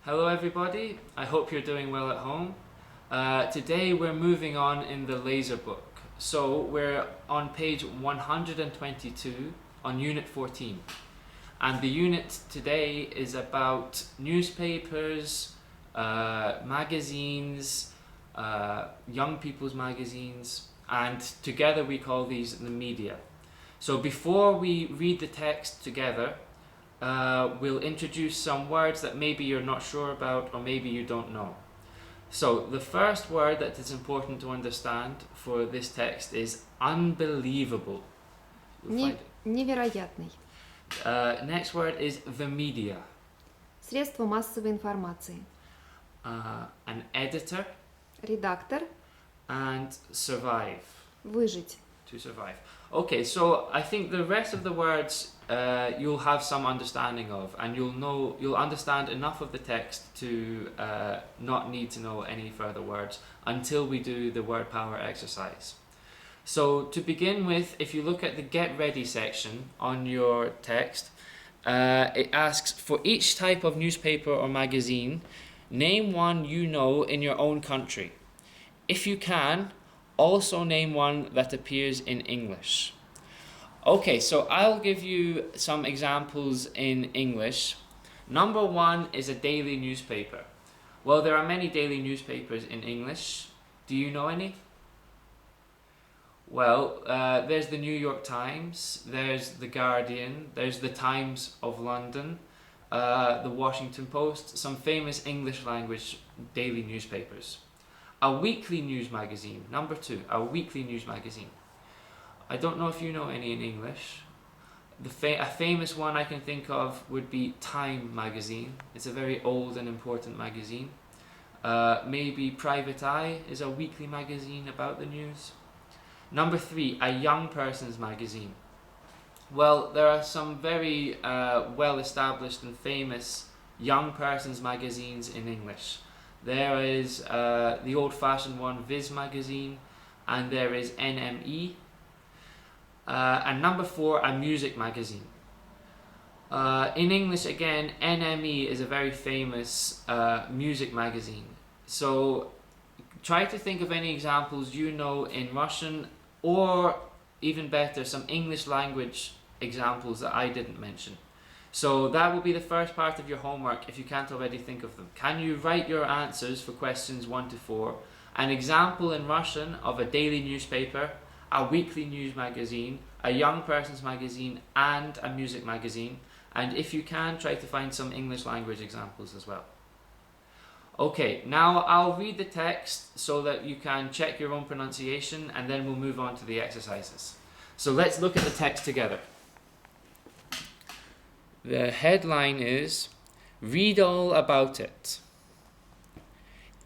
Hello everybody, I hope you're doing well at home. Today we're moving on in the laser book. So we're on page 122 on unit 14. And the unit today is about newspapers, magazines, young people's magazines, and together we call these the media. So before we read the text together, we'll introduce some words that maybe you're not sure about or maybe you don't know. So the first word that is important to understand for this text is unbelievable. Невероятный. Next word is the media. Средство массовой информации. An editor. Редактор. And survive. Выжить. To survive. Okay, so I think the rest of the words you'll have some understanding of, and you'll understand enough of the text to not need to know any further words until we do the word power exercise. So to begin with, if you look at the get ready section on your text, it asks for each type of newspaper or magazine, name one you know in your own country. If you can, also name one that appears in English. Okay, so I'll give you some examples in English. Number one is a daily newspaper. Well, there are many daily newspapers in English. Do you know any? Well, there's the New York Times, there's the Guardian, there's the Times of London, the Washington Post, some famous English language daily newspapers. A weekly news magazine, number two, a weekly news magazine. I don't know if you know any in English. A famous one I can think of would be Time magazine. It's a very old and important magazine. Maybe Private Eye is a weekly magazine about the news. Number three, a young person's magazine. Well, there are some very well-established and famous young person's magazines in English. There is the old-fashioned one, Viz magazine, and there is NME. And number four, a music magazine. In English, again, NME is a very famous music magazine. So try to think of any examples you know in Russian, or even better, some English language examples that I didn't mention. So that will be the first part of your homework if you can't already think of them. Can you write your answers for questions 1 to 4? An example in Russian of a daily newspaper, a weekly news magazine, a young person's magazine, and a music magazine. And if you can, try to find some English language examples as well. Okay, now I'll read the text so that you can check your own pronunciation, and then we'll move on to the exercises. So let's look at the text together. The headline is, read all about it.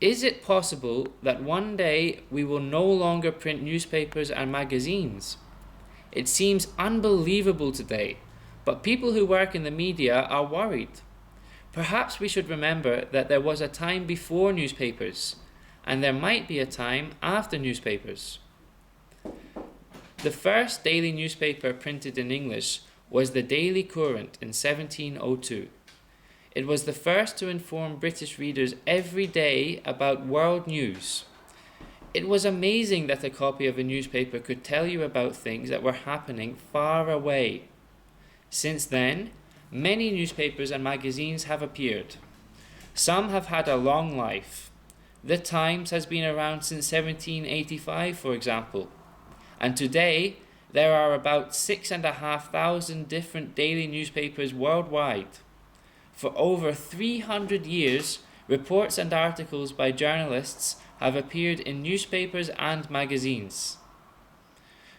Is it possible that one day we will no longer print newspapers and magazines? It seems unbelievable today, but people who work in the media are worried. Perhaps we should remember that there was a time before newspapers, and there might be a time after newspapers. The first daily newspaper printed in English was the Daily Courant in 1702. It was the first to inform British readers every day about world news. It was amazing that a copy of a newspaper could tell you about things that were happening far away. Since then, many newspapers and magazines have appeared. Some have had a long life. The Times has been around since 1785, for example. And today, there are about 6,500 different daily newspapers worldwide. For over 300 years, reports and articles by journalists have appeared in newspapers and magazines.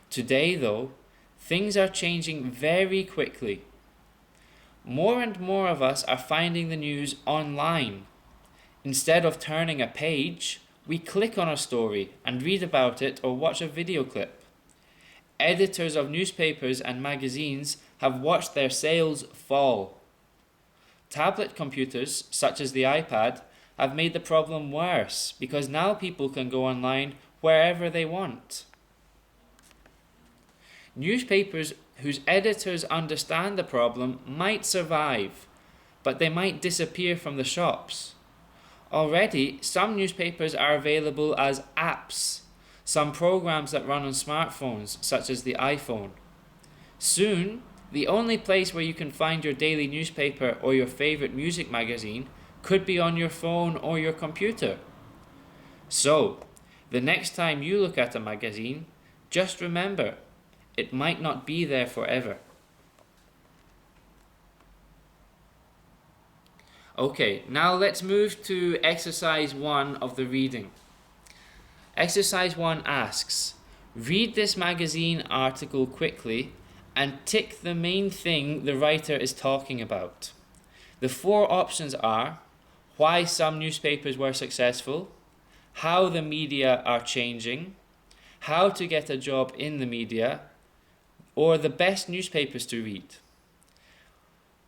Today, though, things are changing very quickly. More and more of us are finding the news online. Instead of turning a page, we click on a story and read about it or watch a video clip. Editors of newspapers and magazines have watched their sales fall. Tablet computers, such as the iPad, have made the problem worse because now people can go online wherever they want. Newspapers whose editors understand the problem might survive, but they might disappear from the shops. Already, some newspapers are available as apps, some programs that run on smartphones, such as the iPhone. Soon, the only place where you can find your daily newspaper or your favorite music magazine could be on your phone or your computer. So, the next time you look at a magazine, just remember, it might not be there forever. Okay, now let's move to exercise 1 of the reading. Exercise 1 asks, read this magazine article quickly and tick the main thing the writer is talking about. The 4 options are why some newspapers were successful, how the media are changing, how to get a job in the media, or the best newspapers to read.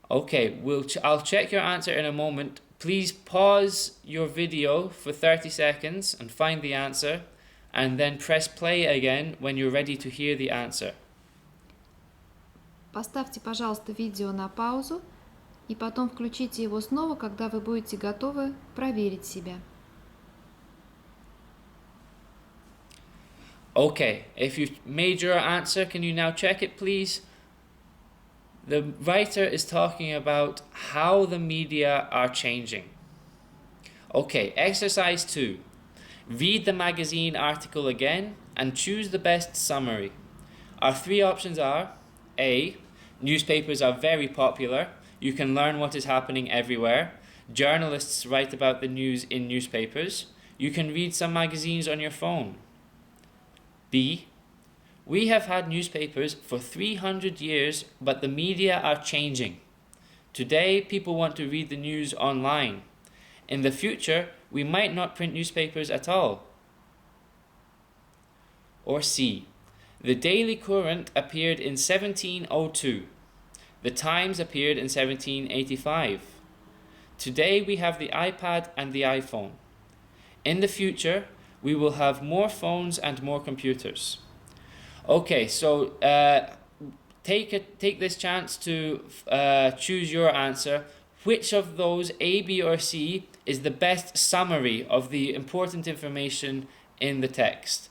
Okay, I'll check your answer in a moment. Please pause your video for 30 seconds and find the answer, and then press play again when you're ready to hear the answer. Поставьте, пожалуйста, видео на паузу и потом включите его снова, когда вы будете готовы проверить себя. Okay, if you've made your answer, can you now check it, please? The writer is talking about how the media are changing. Okay, exercise 2. Read the magazine article again and choose the best summary. Our 3 options are A. Newspapers are very popular. You can learn what is happening everywhere. Journalists write about the news in newspapers. You can read some magazines on your phone. B. We have had newspapers for 300 years, but the media are changing. Today, people want to read the news online. In the future, we might not print newspapers at all. Or C. The Daily Courant appeared in 1702. The Times appeared in 1785. Today, we have the iPad and the iPhone. In the future, we will have more phones and more computers. Okay, so take this chance to choose your answer. Which of those, A, B, or C, is the best summary of the important information in the text?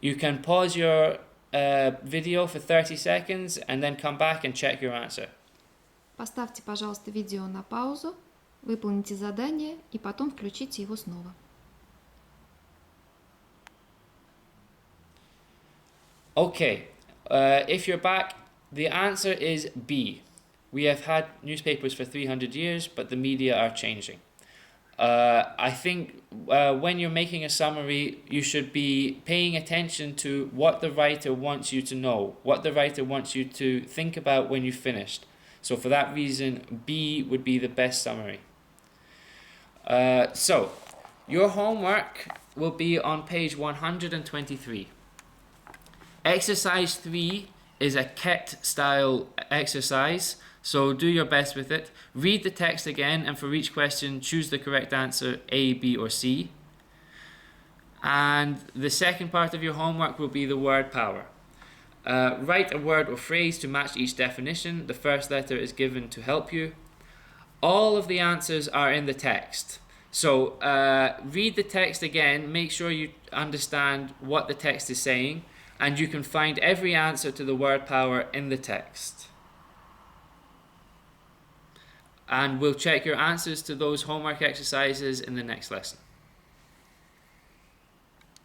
You can pause your video for 30 seconds and then come back and check your answer. Поставьте, пожалуйста, видео на паузу, выполните задание и потом включите его снова. Okay, if you're back, the answer is B. We have had newspapers for 300 years, but the media are changing. I think when you're making a summary, you should be paying attention to what the writer wants you to know, what the writer wants you to think about when you've finished. So for that reason, B would be the best summary. So, your homework will be on page 123. Exercise 3 is a KET style exercise, so do your best with it. Read the text again, and for each question, choose the correct answer, A, B, or C. And the second part of your homework will be the word power. Write a word or phrase to match each definition. The first letter is given to help you. All of the answers are in the text. So read the text again, make sure you understand what the text is saying, and you can find every answer to the word power in the text. And we'll check your answers to those homework exercises in the next lesson.